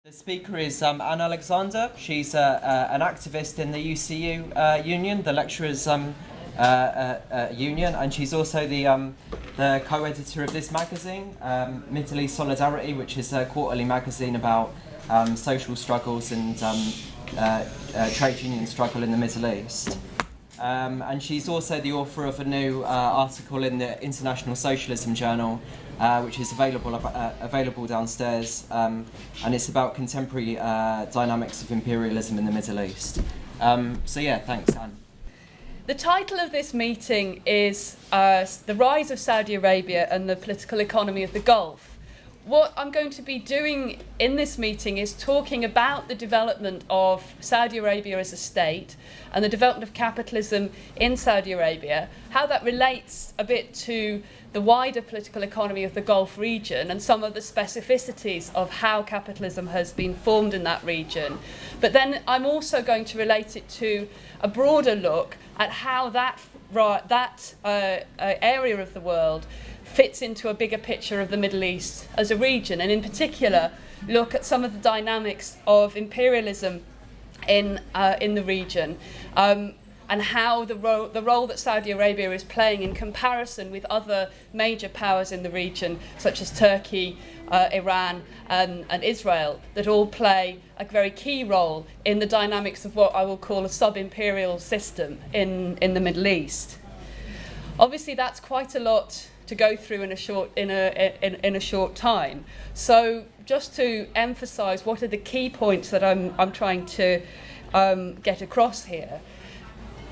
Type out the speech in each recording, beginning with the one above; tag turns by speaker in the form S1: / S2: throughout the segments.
S1: The speaker is Anne Alexander. She's an activist in the UCU union, the lecturers union, and she's also the co-editor of this magazine, Middle East Solidarity, which is a quarterly magazine about social struggles and trade union struggle in the Middle East. And she's also the author of a new article in the International Socialism Journal, which is available downstairs, and it's about contemporary dynamics of imperialism in the Middle East. So yeah, thanks, Anne.
S2: The title of this meeting is The Rise of Saudi Arabia and the Political Economy of the Gulf. What I'm going to be doing in this meeting is talking about the development of Saudi Arabia as a state and the development of capitalism in Saudi Arabia, how that relates a bit to the wider political economy of the Gulf region and some of the specificities of how capitalism has been formed in that region. But then I'm also going to relate it to a broader look at how that area of the world fits into a bigger picture of the Middle East as a region, and in particular look at some of the dynamics of imperialism in the region, and how the role that Saudi Arabia is playing in comparison with other major powers in the region, such as Turkey, Iran and Israel, that all play a very key role in the dynamics of what I will call a sub-imperial system in the Middle East. Obviously that's quite a lot to go through in a short time. So just to emphasize what are the key points that I'm trying to get across here.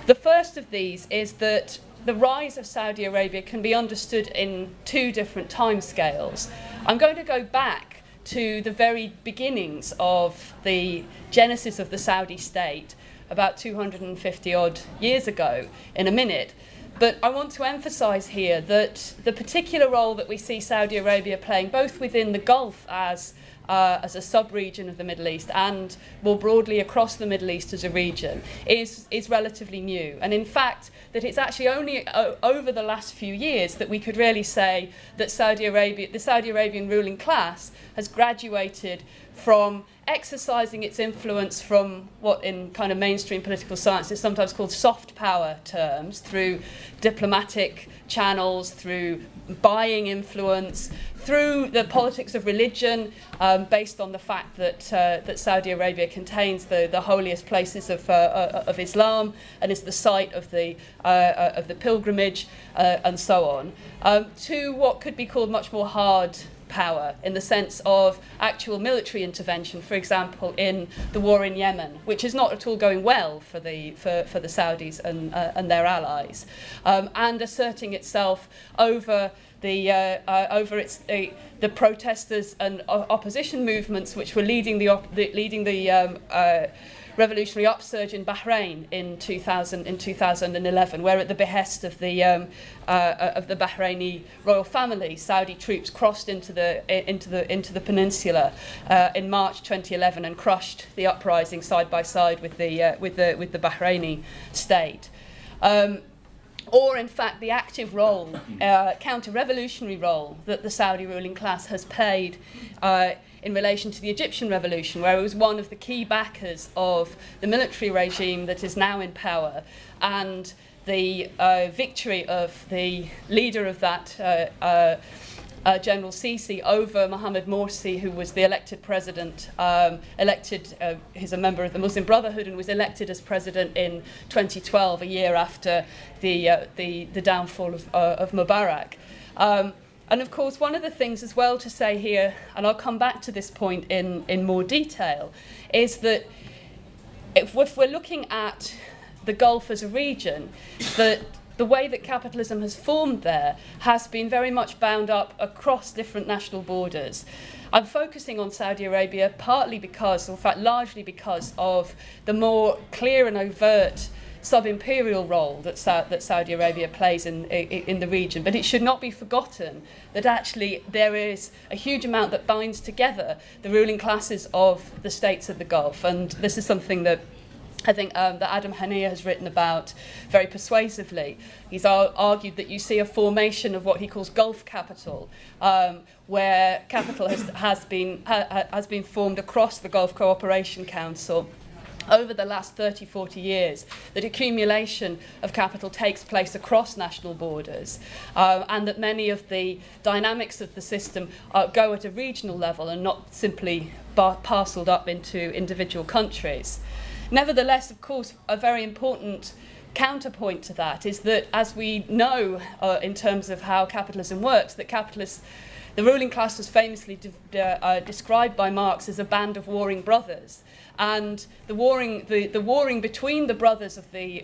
S2: The first of these is that the rise of Saudi Arabia can be understood in two different timescales. I'm going to go back to the very beginnings of the genesis of the Saudi state about 250 odd years ago in a minute. But I want to emphasize here that the particular role that we see Saudi Arabia playing both within the Gulf as a sub-region of the Middle East and more broadly across the Middle East as a region is relatively new. And in fact, that it's actually only over the last few years that we could really say that the Saudi Arabian ruling class has graduated from exercising its influence from what in kind of mainstream political science is sometimes called soft power terms, through diplomatic channels, through buying influence, through the politics of religion, based on the fact that Saudi Arabia contains the holiest places of Islam and is the site of the pilgrimage and so on, to what could be called much more hard power in the sense of actual military intervention, for example, in the war in Yemen, which is not at all going well for the Saudis and their allies, and asserting itself over the protesters and opposition movements which were leading the revolutionary upsurge in Bahrain in 2011, where at the behest of the Bahraini royal family, Saudi troops crossed into the peninsula in March 2011 and crushed the uprising side by side with the Bahraini state. Or, in fact, the active role, counter-revolutionary role that the Saudi ruling class has played in relation to the Egyptian revolution, where it was one of the key backers of the military regime that is now in power, and the victory of the leader of that, General Sisi, over Mohammed Morsi, who was the elected president, he's a member of the Muslim Brotherhood and was elected as president in 2012, a year after the downfall of Mubarak. And of course, one of the things as well to say here, and I'll come back to this point in more detail, is that if we're looking at the Gulf as a region, that the way that capitalism has formed there has been very much bound up across different national borders. I'm focusing on Saudi Arabia partly because, or in fact largely because, of the more clear and overt sub-imperial role that Saudi Arabia plays in the region. But it should not be forgotten that actually there is a huge amount that binds together the ruling classes of the states of the Gulf. And this is something that I think that Adam Haniya has written about very persuasively. He's argued that you see a formation of what he calls Gulf capital, where capital has been formed across the Gulf Cooperation Council over the last 30, 40 years, that accumulation of capital takes place across national borders, and that many of the dynamics of the system go at a regional level and not simply parcelled up into individual countries. Nevertheless, of course, a very important counterpoint to that is that, as we know in terms of how capitalism works, that the ruling class was famously described by Marx as a band of warring brothers, and the warring between the brothers of the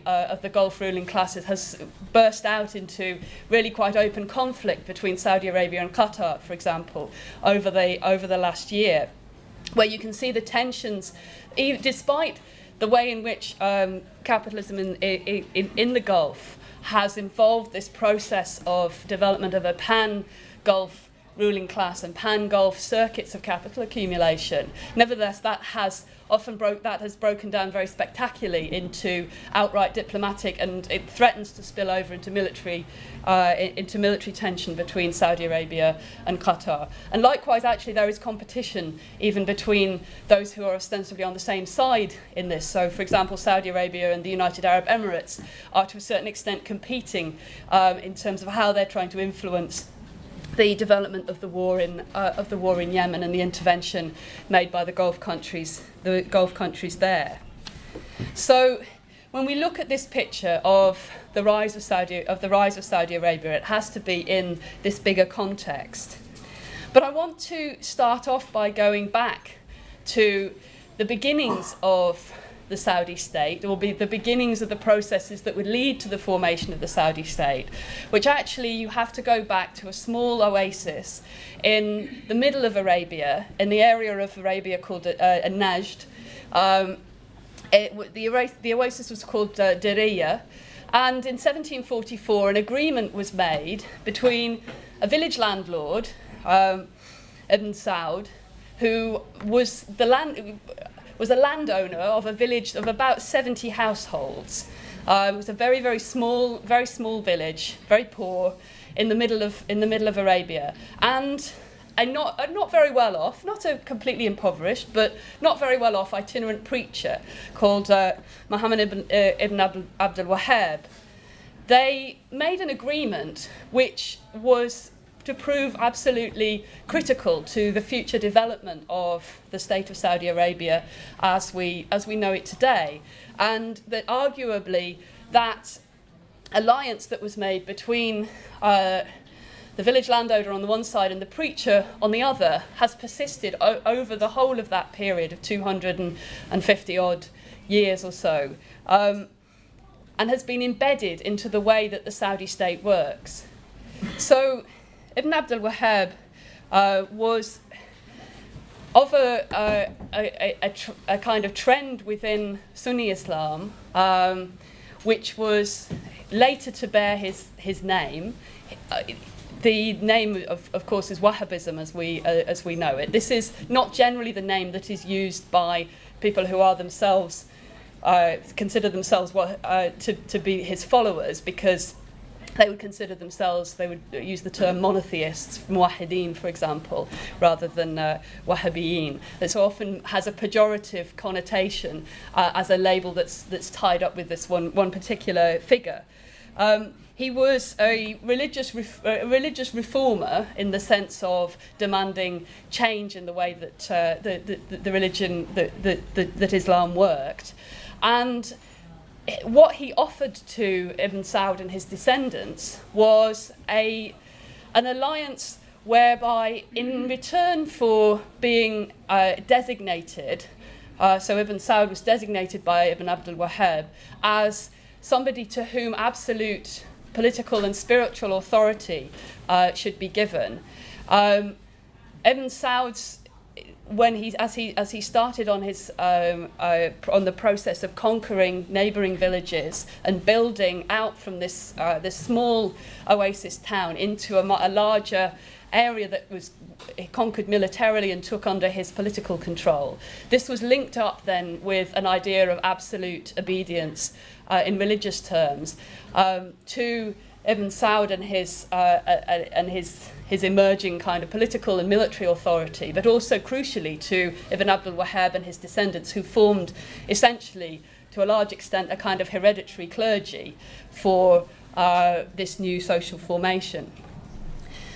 S2: Gulf ruling classes has burst out into really quite open conflict between Saudi Arabia and Qatar, for example, over the last year, where you can see the tensions, despite the way in which capitalism in the Gulf has involved this process of development of a pan-Gulf ruling class and pan-Gulf circuits of capital accumulation. Nevertheless, that has broken down very spectacularly into outright diplomatic, and it threatens to spill over into military tension between Saudi Arabia and Qatar. And likewise, actually, there is competition even between those who are ostensibly on the same side in this. So, for example, Saudi Arabia and the United Arab Emirates are to a certain extent competing in terms of how they're trying to influence the development of the war in Yemen and the intervention made by the Gulf countries there. So, when we look at this picture of the rise of Saudi Arabia, it has to be in this bigger context. But I want to start off by going back to the beginnings of the Saudi state, or be the beginnings of the processes that would lead to the formation of the Saudi state, which actually you have to go back to a small oasis in the middle of Arabia, in the area of Arabia called Najd. The oasis was called Diriyah, and in 1744 an agreement was made between a village landlord, Ibn Saud, who was a landowner of a village of about 70 households. It was a very, very small village, very poor, in the middle of Arabia, and not very well off, not a completely impoverished, but not very well off itinerant preacher called Mohammed ibn Abdul Wahhab. They made an agreement which was to prove absolutely critical to the future development of the state of Saudi Arabia as we know it today, and that arguably that alliance that was made between the village landowner on the one side and the preacher on the other has persisted over the whole of that period of 250 odd years or so, and has been embedded into the way that the Saudi state works. So Ibn Abdul Wahhab was of a kind of trend within Sunni Islam, which was later to bear his name. The name, of course, is Wahhabism as we know it. This is not generally the name that is used by people who are themselves consider themselves to be his followers, because they would use the term monotheists, muwahhideen, for example, rather than Wahhabiyin. That so often has a pejorative connotation as a label that's tied up with this one particular figure. He was a religious reformer in the sense of demanding change in the way that the religion that Islam worked, and what he offered to Ibn Saud and his descendants was an alliance whereby, in return for being designated, so Ibn Saud was designated by Ibn Abdul Wahhab as somebody to whom absolute political and spiritual authority should be given. Ibn Saud's, as he started on the process of conquering neighbouring villages and building out from this small oasis town into a larger area that was conquered militarily and took under his political control. This was linked up then with an idea of absolute obedience in religious terms to Ibn Saud and his emerging kind of political and military authority, but also crucially to Ibn Abdul Wahhab and his descendants, who formed essentially, to a large extent, a kind of hereditary clergy for this new social formation.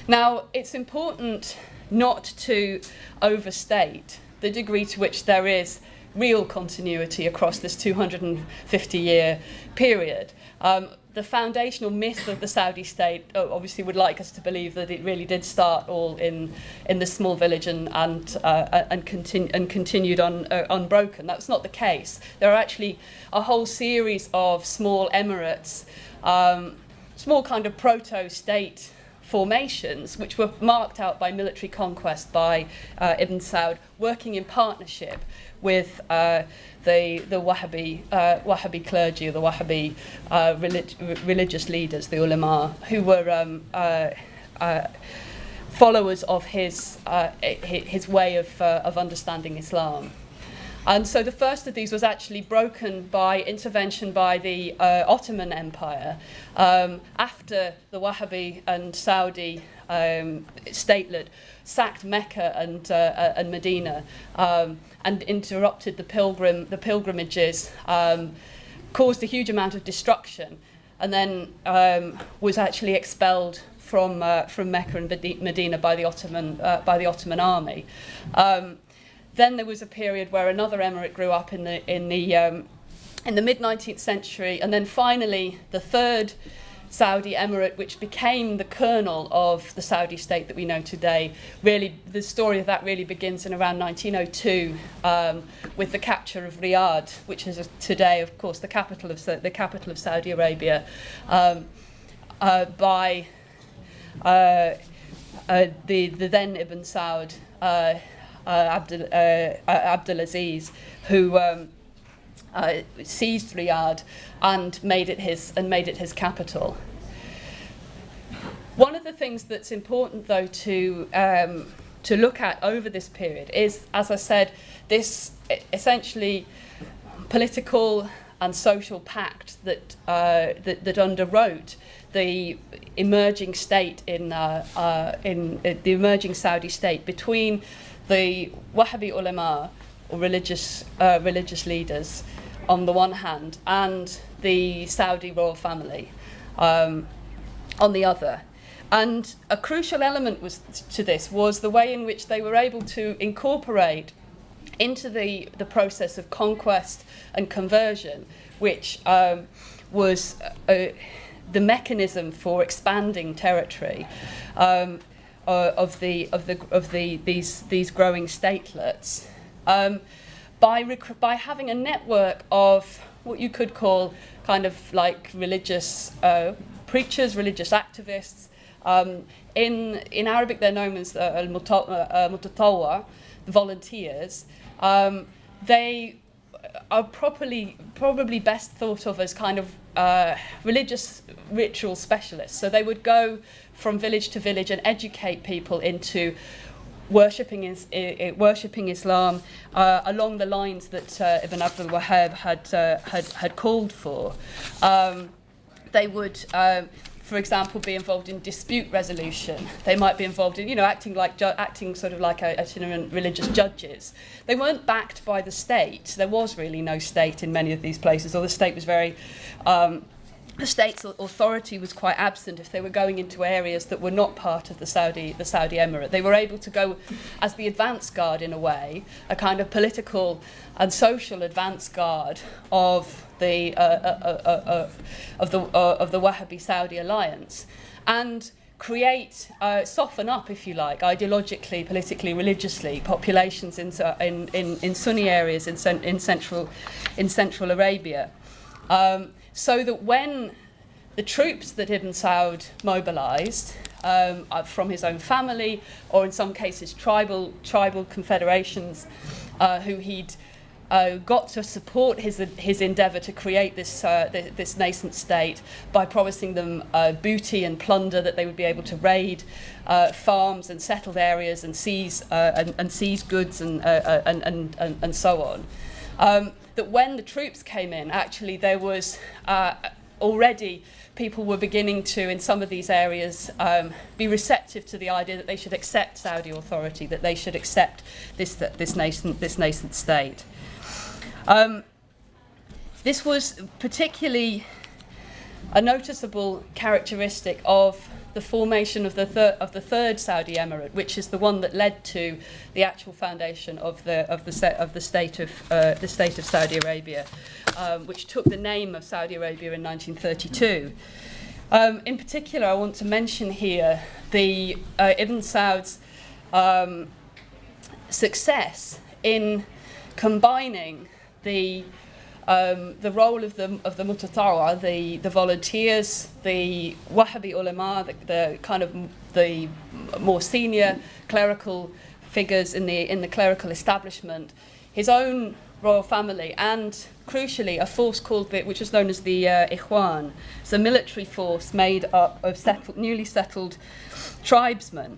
S2: Now, it's important not to overstate the degree to which there is real continuity across this 250-year period. The foundational myth of the Saudi state obviously would like us to believe that it really did start all in this small village and continued unbroken. That's not the case. There are actually a whole series of small emirates, small kind of proto-state formations, which were marked out by military conquest by Ibn Saud, working in partnership with the Wahhabi clergy, or the Wahhabi religious leaders, the ulama, who were followers of his way of understanding Islam. And so the first of these was actually broken by intervention by the Ottoman Empire after the Wahhabi and Saudi statelet sacked Mecca and Medina and interrupted the pilgrimages, caused a huge amount of destruction, and then was actually expelled from Mecca and Medina by the Ottoman army. Then there was a period where another emirate grew up in the mid-19th century, and then finally the third Saudi emirate, which became the kernel of the Saudi state that we know today. Really, the story of that really begins in around 1902 with the capture of Riyadh, which is today, of course, the capital of Saudi Arabia, by the then Ibn Saud. Abdulaziz, who seized Riyadh and made it his capital. One of the things that's important, though, to look at over this period is, as I said, this essentially political and social pact that underwrote the emerging state in the emerging Saudi state between the Wahhabi ulama, or religious leaders, on the one hand, and the Saudi royal family on the other. And a crucial element to this was the way in which they were able to incorporate into the process of conquest and conversion, which was the mechanism for expanding territory. Of these growing statelets, by having a network of what you could call kind of like religious preachers, religious activists. In Arabic, they're known as al-mutatawwa, the volunteers. They are probably best thought of as kind of religious ritual specialists. So they would go from village to village and educate people into worshipping Islam along the lines that Ibn Abdul Wahhab had called for. They would, for example, be involved in dispute resolution. They might be involved in, acting sort of like itinerant religious judges. They weren't backed by the state. There was really no state in many of these places, or the state was very. The state's authority was quite absent if they were going into areas that were not part of the Saudi emirate. They were able to go as the advance guard, in a way, a kind of political and social advance guard of the Wahhabi Saudi alliance, and create, soften up, if you like, ideologically, politically, religiously, populations in Sunni areas in Central Arabia. So that when the troops that Ibn Saud mobilised from his own family, or in some cases tribal confederations, who he'd got to support his endeavour to create this nascent state by promising them booty and plunder, that they would be able to raid farms and settled areas and seize goods and so on. That when the troops came in, actually there was already people were beginning to, in some of these areas, be receptive to the idea that they should accept Saudi authority, that they should accept this nascent state. This was particularly a noticeable characteristic of the formation of the third Saudi emirate, which is the one that led to the actual foundation of the state of Saudi Arabia, which took the name of Saudi Arabia in 1932. In particular, I want to mention here the Ibn Saud's success in combining the role of the Mutatawa, the volunteers, the Wahhabi ulama, the kind of the more senior clerical figures in the clerical establishment, his own royal family, and crucially a force called which was known as the Ikhwan. It's a military force made up of newly settled tribesmen.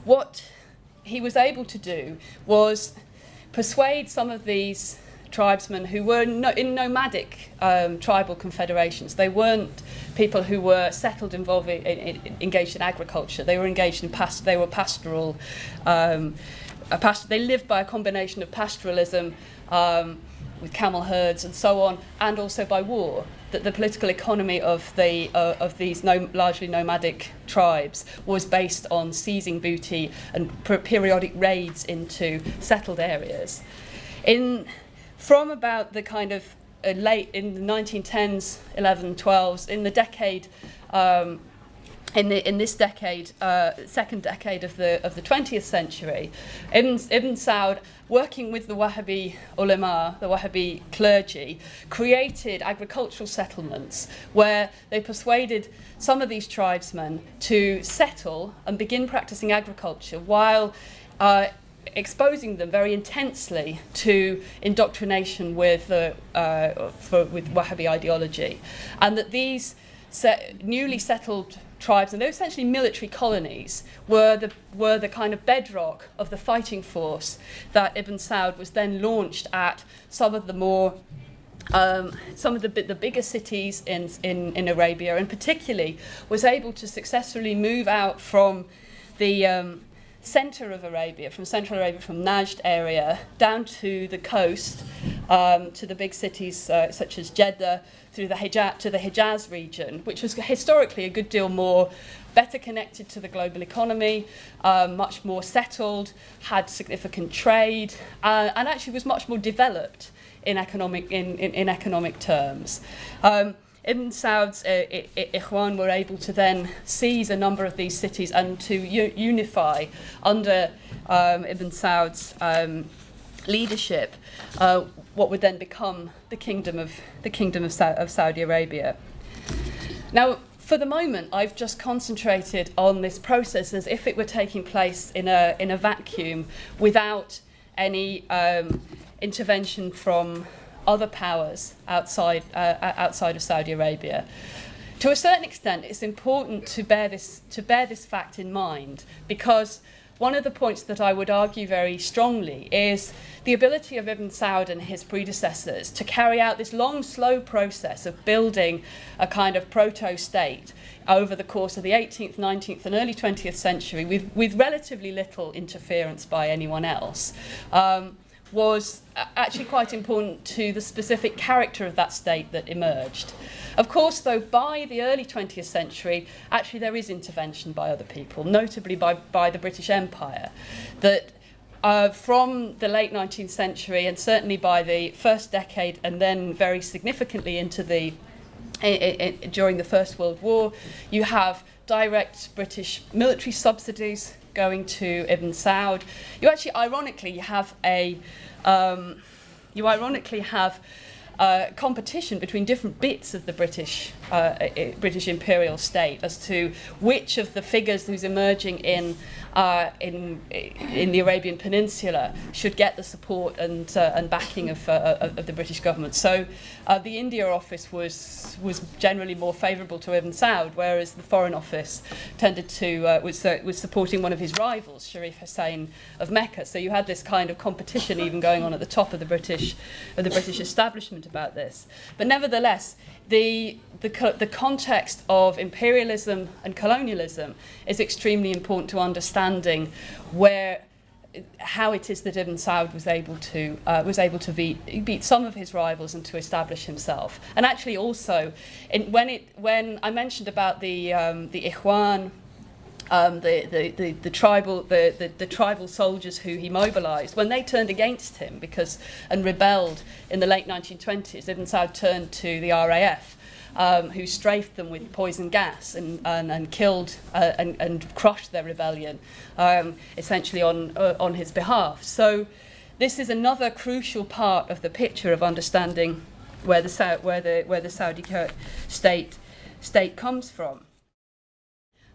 S2: What he was able to do was persuade some of these tribesmen who were in nomadic tribal confederations. They weren't people who were settled, engaged in agriculture. They were engaged in pastoral. They lived by a combination of pastoralism with camel herds and so on, and also by war. That the political economy of these largely nomadic tribes was based on seizing booty and periodic raids into settled areas. From about the kind of late in the 1910s, 1112s, in the decade, in this decade, second decade of the 20th century, Ibn Saud, working with the Wahhabi ulama, the Wahhabi clergy, created agricultural settlements where they persuaded some of these tribesmen to settle and begin practicing agriculture while exposing them very intensely to indoctrination with Wahhabi ideology, and that these newly settled tribes, and they're essentially military colonies, were the kind of bedrock of the fighting force that Ibn Saud was then launched at some of the more the bigger cities in Arabia, and particularly was able to successfully move out from the centre of Arabia, from central Arabia, from Najd area, down to the coast, to the big cities such as Jeddah, through the Hijaz region, which was historically a good deal better connected to the global economy, much more settled, had significant trade, and actually was much more developed in economic terms. Ibn Saud's Ikhwan were able to then seize a number of these cities and to unify under Ibn Saud's leadership what would then become the kingdom of Saudi Arabia. Now, for the moment, I've just concentrated on this process as if it were taking place in a vacuum, without any intervention from other powers outside of Saudi Arabia. To a certain extent, it's important to bear this fact in mind, because one of the points that I would argue very strongly is the ability of Ibn Saud and his predecessors to carry out this long, slow process of building a kind of proto-state over the course of the 18th, 19th and early 20th century with relatively little interference by anyone else. Was actually quite important to the specific character of that state that emerged. Of course, though, by the early 20th century, actually there is intervention by other people, notably by the British Empire, that from the late 19th century, and certainly by the first decade, and then very significantly into during the First World War, you have direct British military subsidies going to Ibn Saud. You actually, ironically, have competition between different bits of the British imperial state as to which of the figures who's emerging in the Arabian Peninsula should get the support and backing of the British government. So the India office was generally more favourable to Ibn Saud, whereas the Foreign Office tended to was supporting one of his rivals, Sharif Hussain of Mecca. So you had this kind of competition even going on at the top of the British establishment about this. But nevertheless, the context of imperialism and colonialism is extremely important to understanding how it is that Ibn Saud was able to beat some of his rivals and to establish himself. And actually, also, when I mentioned about the Ikhwan, the tribal soldiers who he mobilised, when they turned against him and rebelled in the late 1920s, Ibn Saud turned to the RAF, who strafed them with poison gas and killed and crushed their rebellion, essentially on his behalf. So this is another crucial part of the picture of understanding where the Saudi state comes from.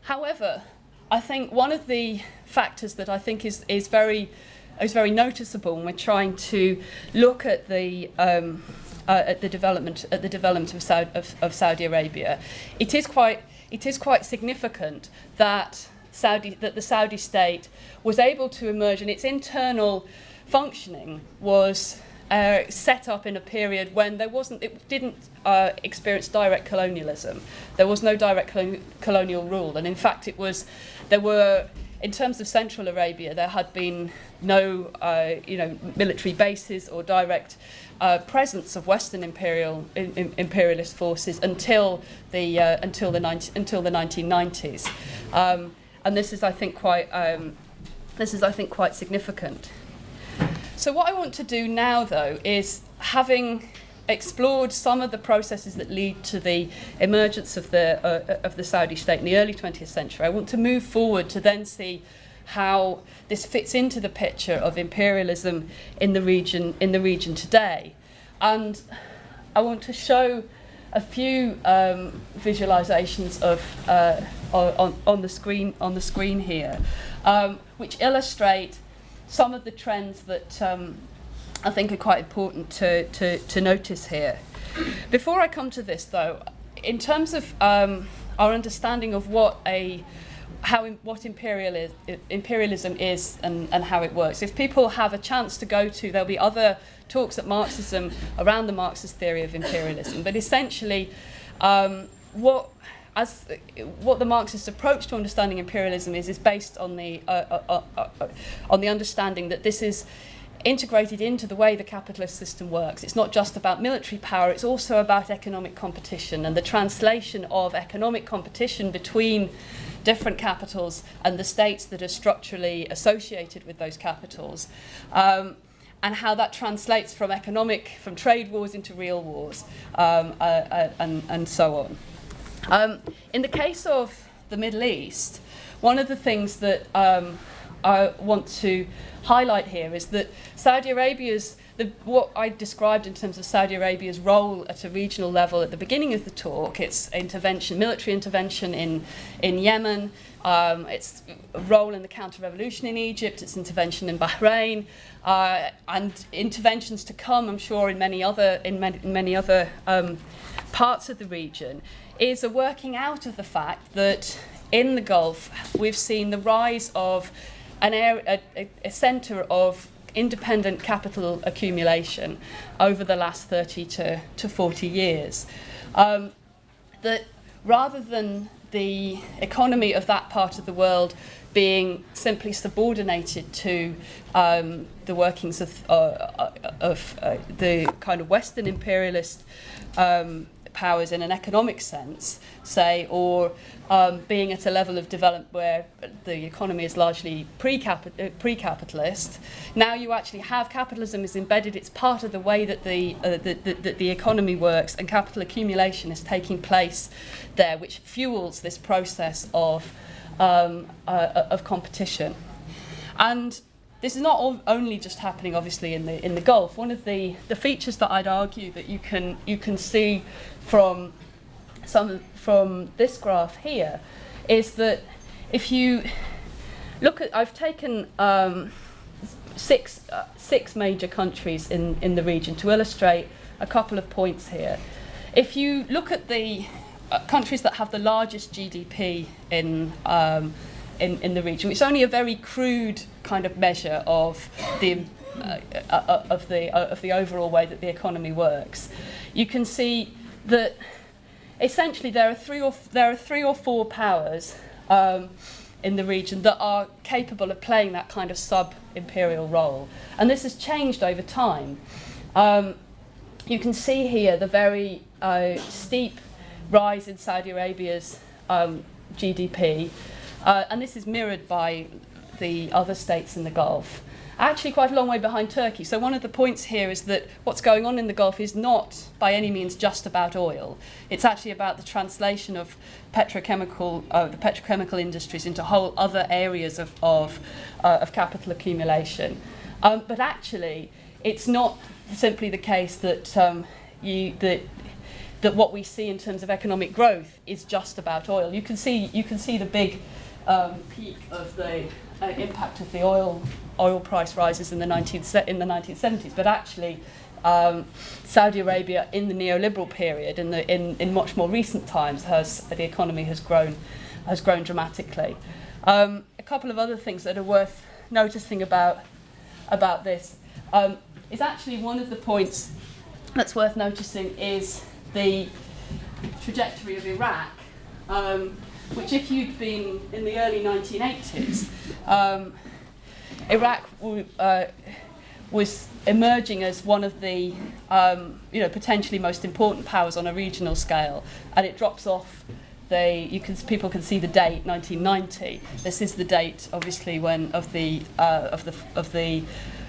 S2: However, I think one of the factors that I think is very noticeable when we're trying to look at the development of Saudi Arabia, it is quite significant that the Saudi state was able to emerge, and its internal functioning was set up in a period when it didn't experience direct colonialism. There was no direct colonial rule, and in fact in terms of Central Arabia, there had been no military bases or direct presence of Western imperialist forces until the 1990s, and this is I think quite significant. So what I want to do now, though, is, having explored some of the processes that lead to the emergence of the Saudi state in the early 20th century, I want to move forward to then see how this fits into the picture of imperialism in the region today. And I want to show a few visualizations on the screen here, which illustrate some of the trends that I think are quite important to notice here. Before I come to this, though, in terms of our understanding of what imperialism is and how it works, if people have a chance to go to, there'll be other talks at Marxism around the Marxist theory of imperialism, but essentially what the Marxist approach to understanding imperialism is based on the understanding that this is integrated into the way the capitalist system works. It's not just about military power, it's also about economic competition and the translation of economic competition between different capitals and the states that are structurally associated with those capitals, and how that translates from trade wars into real wars, and so on. In the case of the Middle East, one of the things that I want to highlight here is that Saudi Arabia's, what I described in terms of Saudi Arabia's role at a regional level at the beginning of the talk, its military intervention in Yemen, its role in the counter-revolution in Egypt, its intervention in Bahrain, and interventions to come, I'm sure, in many other parts of the region, is a working out of the fact that in the Gulf we've seen the rise of a centre of independent capital accumulation over the last 30 to 40 years. That rather than the economy of that part of the world being simply subordinated to the workings of the kind of Western imperialist powers in an economic sense, say, or being at a level of development where the economy is largely pre-capitalist. Now you actually have capitalism is embedded. It's part of the way that the economy works, and capital accumulation is taking place there, which fuels this process of competition. And this is not only just happening, obviously, in the Gulf. One of the features that I'd argue that you can see from this graph here is that if you look at, I've taken six major countries in the region to illustrate a couple of points here. If you look at the countries that have the largest GDP in the region, it's only a very crude kind of measure of the overall way that the economy works. You can see that essentially there are three or four powers in the region that are capable of playing that kind of sub-imperial role, and this has changed over time. You can see here the very steep rise in Saudi Arabia's GDP, and this is mirrored by the other states in the Gulf. Actually quite a long way behind Turkey. So one of the points here is that what's going on in the Gulf is not by any means just about oil. It's actually about the translation of the petrochemical industries into whole other areas of capital accumulation. But actually, it's not simply the case that that what we see in terms of economic growth is just about oil. You can see the big peak of the impact of the oil price rises in the 1970s, but actually Saudi Arabia in the neoliberal period, in much more recent times, the economy has grown dramatically. A couple of other things that are worth noticing about this is actually one of the points that's worth noticing is the trajectory of Iraq, which if you'd been in the early 1980s, Iraq was emerging as one of the potentially most important powers on a regional scale, and it drops off. People can see the date 1990. This is the date, obviously, of the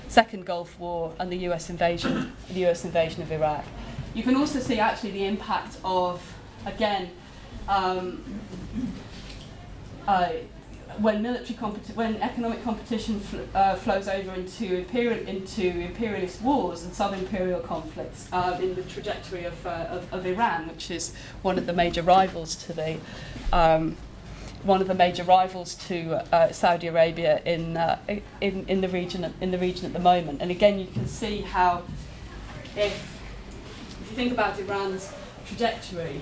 S2: Second Gulf War and the U.S. invasion of Iraq. You can also see actually the impact of, again, when economic competition flows over into imperialist wars and sub-imperial conflicts, in the trajectory of Iran, which is one of the major rivals to Saudi Arabia in the region at the moment. And again, you can see how if you think about Iran's trajectory,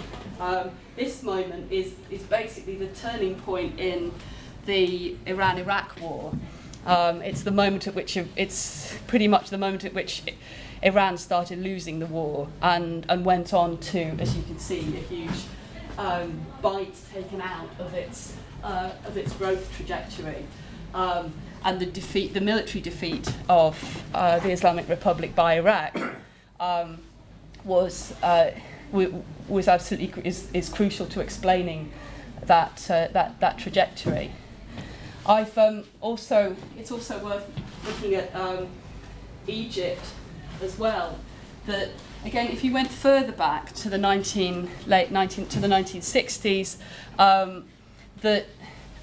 S2: this moment is basically the turning point in the Iran-Iraq war. It's the moment at which it's pretty much the moment at which Iran started losing the war and went on to, as you can see, a huge bite taken out of its growth trajectory, and the military defeat of the Islamic Republic by Iraq was absolutely is crucial to explaining that trajectory. It's also worth looking at Egypt as well. That again, if you went further back to the 1960s, that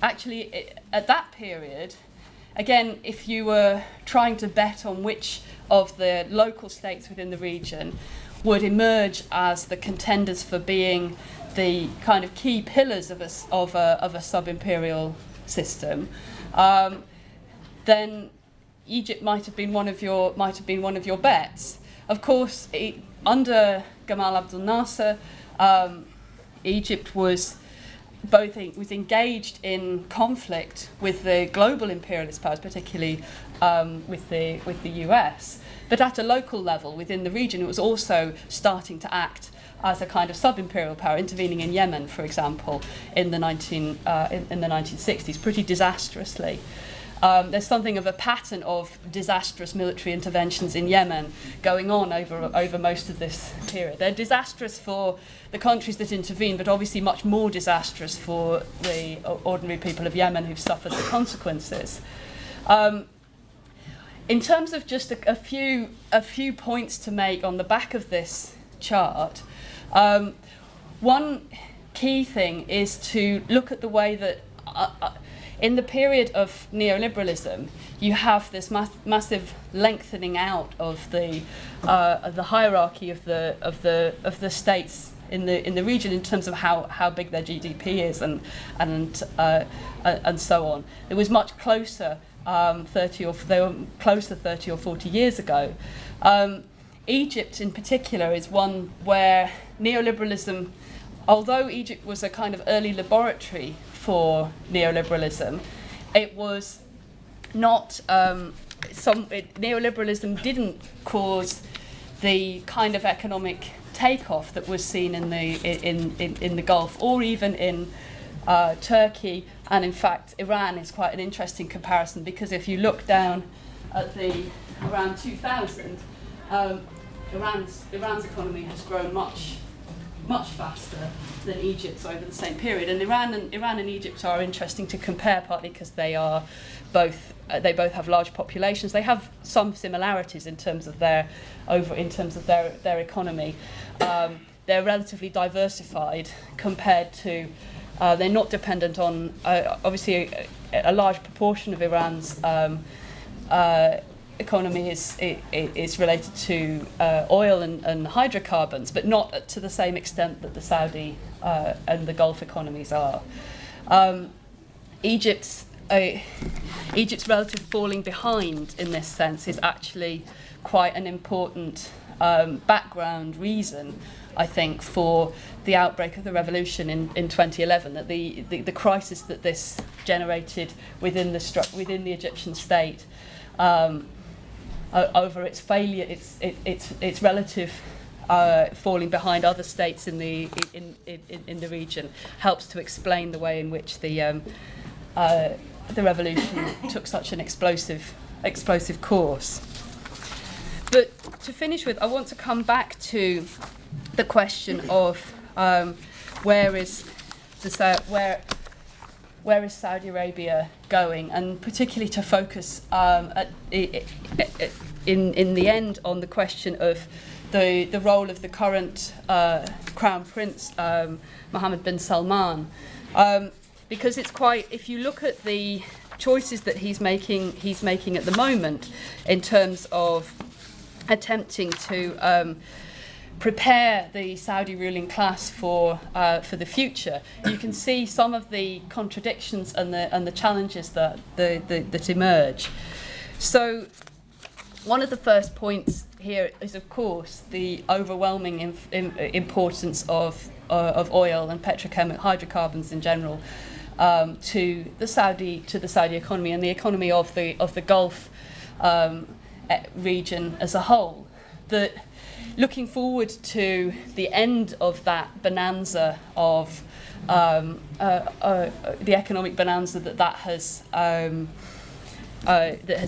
S2: actually at that period, again, if you were trying to bet on which of the local states within the region would emerge as the contenders for being the kind of key pillars of a sub-imperial system, then Egypt might have been one of your bets. Of course, under Gamal Abdel Nasser, Egypt was engaged in conflict with the global imperialist powers, particularly with the US. But at a local level within the region, it was also starting to act as a kind of sub-imperial power, intervening in Yemen, for example, in the 1960s, pretty disastrously. There's something of a pattern of disastrous military interventions in Yemen going on over most of this period. They're disastrous for the countries that intervene, but obviously much more disastrous for the ordinary people of Yemen who've suffered the consequences. In terms of just a few points to make on the back of this chart, one key thing is to look at the way that in the period of neoliberalism, you have this massive lengthening out of the hierarchy of the states in the region in terms of how big their GDP is and so on. It was much closer 30 or 40 years ago. Egypt in particular is one where neoliberalism, although Egypt was a kind of early laboratory for neoliberalism, it was not neoliberalism didn't cause the kind of economic takeoff that was seen in the Gulf or even in Turkey, and in fact Iran is quite an interesting comparison, because if you look down at around 2000, Iran's economy has grown much faster than Egypt's over the same period. And Iran and Egypt are interesting to compare, partly because they both have large populations. They have some similarities in terms of their economy. They're relatively diversified compared to. They're not dependent on obviously a large proportion of Iran's economy is related to oil and hydrocarbons, but not to the same extent that the Saudi and the Gulf economies are. Egypt's relative falling behind in this sense is actually quite an important background reason, I think, for the outbreak of the revolution in 2011. That the crisis that this generated within the Egyptian state. Over its failure, its relative falling behind other states in the region, helps to explain the way in which the revolution took such an explosive course. But to finish with, I want to come back to the question of where is Saudi Arabia going, and particularly to focus in the end on the question of the role of the current Crown Prince, Mohammed bin Salman, because it's quite. If you look at the choices that he's making at the moment in terms of attempting to prepare the Saudi ruling class for the future, you can see some of the contradictions and the challenges that emerge. So, one of the first points here is, of course, the overwhelming importance of oil and petrochemical hydrocarbons in general to the Saudi economy and the economy of the Gulf region as a whole. That looking forward to the end of that bonanza of the economic bonanza that has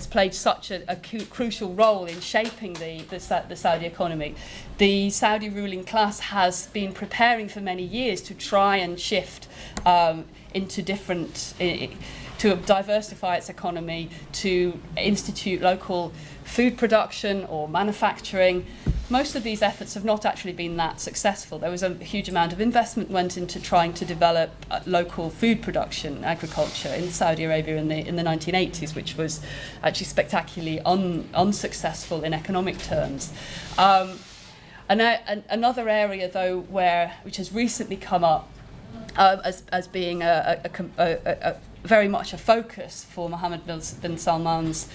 S2: played such a crucial role in shaping the Saudi economy. The Saudi ruling class has been preparing for many years to try and shift into different, to diversify its economy, to institute local food production or manufacturing. Most of these efforts have not actually been that successful. There was a huge amount of investment went into trying to develop local food production, agriculture in Saudi Arabia in the 1980s, which was actually spectacularly unsuccessful in economic terms. Another area, though, which has recently come up as being a very much a focus for Mohammed bin Salman's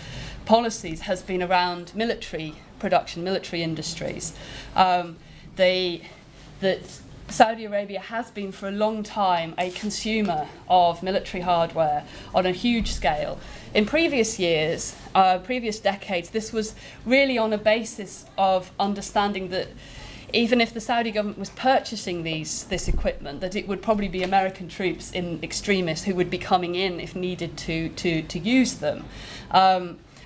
S2: policies, has been around military production, military industries. That Saudi Arabia has been for a long time a consumer of military hardware on a huge scale. In previous years, previous decades, this was really on a basis of understanding that even if the Saudi government was purchasing this equipment, that it would probably be American troops in extremis who would be coming in if needed to use them.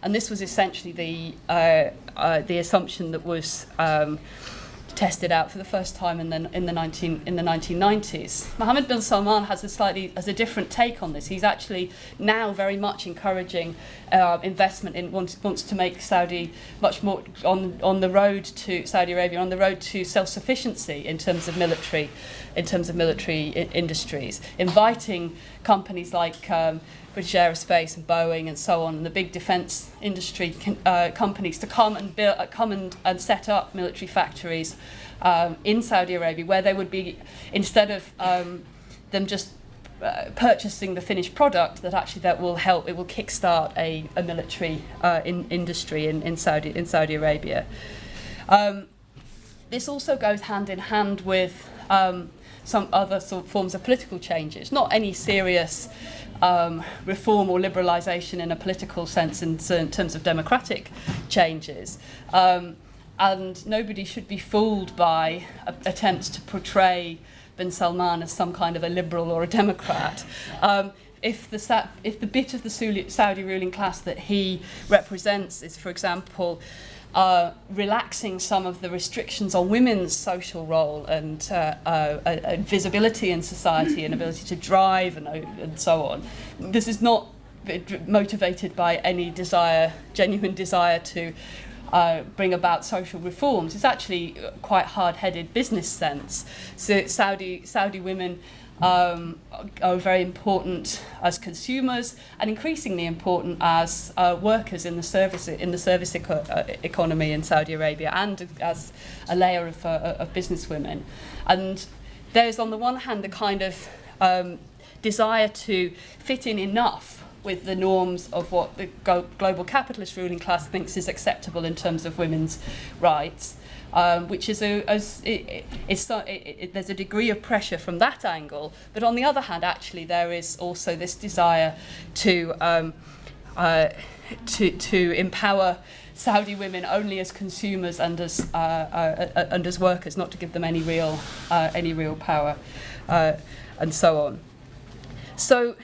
S2: And this was essentially the assumption that was tested out for the first time in the 1990s. Mohammed bin Salman has a different take on this. He's actually now very much encouraging investment in wants to make Saudi much more on the road to Saudi Arabia on the road to self-sufficiency in terms of military industries, inviting companies like British Aerospace and Boeing and so on, and the big defence industry companies to come and set up military factories in Saudi Arabia, where they would be, instead of them just purchasing the finished product, that actually that will help. It will kickstart a military industry in Saudi Arabia. This also goes hand in hand with some other forms of political changes. Not any serious reform or liberalisation in a political sense in terms of democratic changes. And nobody should be fooled by attempts to portray bin Salman as some kind of a liberal or a democrat. If the bit of the Saudi ruling class that he represents is, for example, relaxing some of the restrictions on women's social role and visibility in society and ability to drive and so on, this is not motivated by any genuine desire to bring about social reforms. It's actually quite hard-headed business sense. So Saudi women are very important as consumers and increasingly important as workers in the service economy in Saudi Arabia, and as a layer of businesswomen. And there's, on the one hand, the kind of desire to fit in enough with the norms of what the global capitalist ruling class thinks is acceptable in terms of women's rights, which is there's a degree of pressure from that angle. But on the other hand, actually, there is also this desire to empower Saudi women only as consumers and as workers, not to give them any real power, and so on. So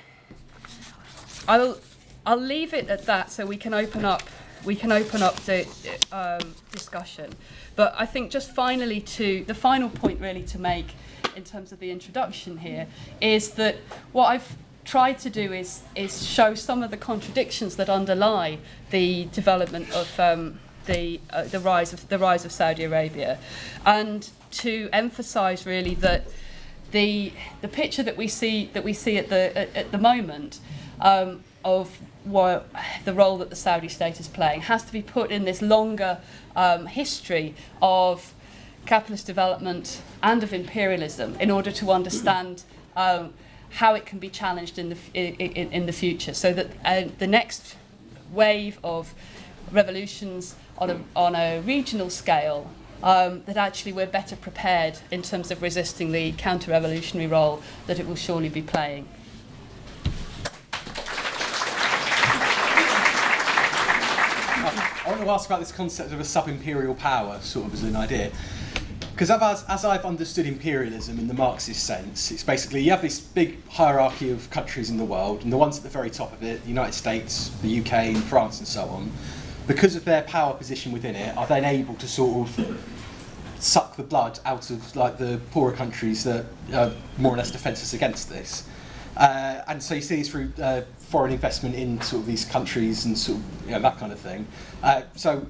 S2: I'll leave it at that, so we can open up the discussion. But I think just finally, the final point really to make in terms of the introduction here is that what I've tried to do is show some of the contradictions that underlie the development of the rise of Saudi Arabia, and to emphasise really that the picture that we see at the moment of what the role that the Saudi state is playing has to be put in this longer history of capitalist development and of imperialism in order to understand how it can be challenged in the future, so that the next wave of revolutions on a regional scale, that actually we're better prepared in terms of resisting the counter-revolutionary role that it will surely be playing.
S3: I want to ask about this concept of a sub-imperial power, sort of as an idea. Because as I've understood imperialism in the Marxist sense, it's basically you have this big hierarchy of countries in the world, and the ones at the very top of it, the United States, the UK, and France, and so on, because of their power position within it, are then able to sort of suck the blood out of like the poorer countries that are more or less defenceless against this. And so you see this through foreign investment in sort of these countries and sort of that kind of thing. So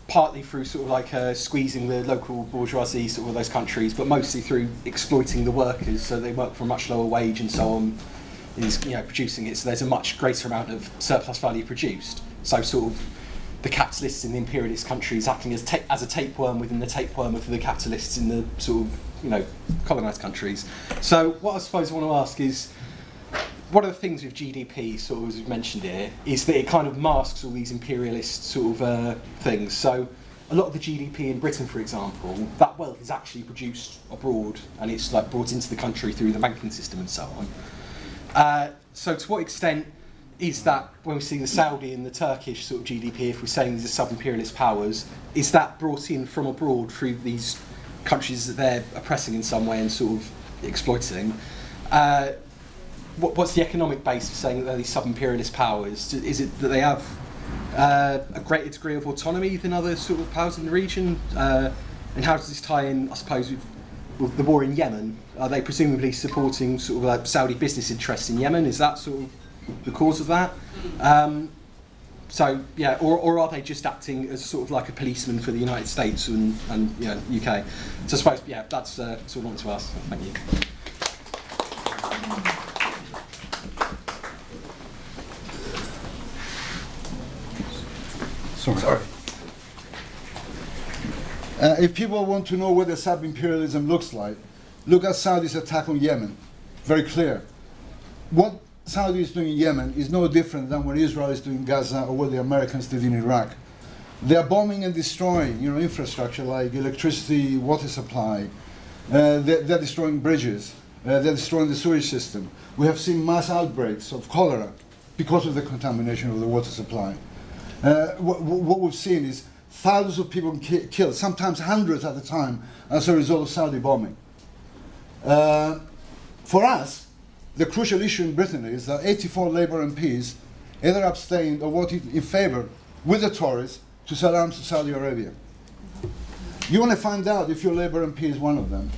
S3: partly through sort of like squeezing the local bourgeoisie sort of those countries, but mostly through exploiting the workers, so they work for a much lower wage and so on, is producing it, so there's a much greater amount of surplus value produced. So sort of the capitalists in the imperialist countries acting as a tapeworm within the tapeworm of the capitalists in the sort of colonised countries. So what I suppose I want to ask is, one of the things with GDP, sort of as we've mentioned here, is that it kind of masks all these imperialist sort of things. So a lot of the GDP in Britain, for example, that wealth is actually produced abroad and it's like brought into the country through the banking system and so on. So to what extent is that, when we see the Saudi and the Turkish sort of GDP, if we're saying these are sub-imperialist powers, is that brought in from abroad through these countries that they're oppressing in some way and sort of exploiting? What's the economic base for saying that they're these sub-imperialist powers? Is it that they have a greater degree of autonomy than other sort of powers in the region? And how does this tie in, I suppose, with the war in Yemen? Are they presumably supporting sort of like Saudi business interests in Yemen? Is that sort of the cause of that? Or are they just acting as sort of like a policeman for the United States and UK? So I suppose, that's sort of what I want to ask. Thank you.
S4: Sorry. If people want to know what the sub-imperialism looks like, look at Saudi's attack on Yemen. Very clear. What Saudi is doing in Yemen is no different than what Israel is doing in Gaza or what the Americans did in Iraq. They are bombing and destroying, infrastructure like electricity, water supply. They're destroying bridges. They're destroying the sewage system. We have seen mass outbreaks of cholera because of the contamination of the water supply. What we've seen is thousands of people killed, sometimes hundreds at a time, as a result of Saudi bombing. For us, the crucial issue in Britain is that 84 Labour MPs either abstained or voted in favour with the Tories to sell arms to Saudi Arabia. You want to find out if your Labour MP is one of them,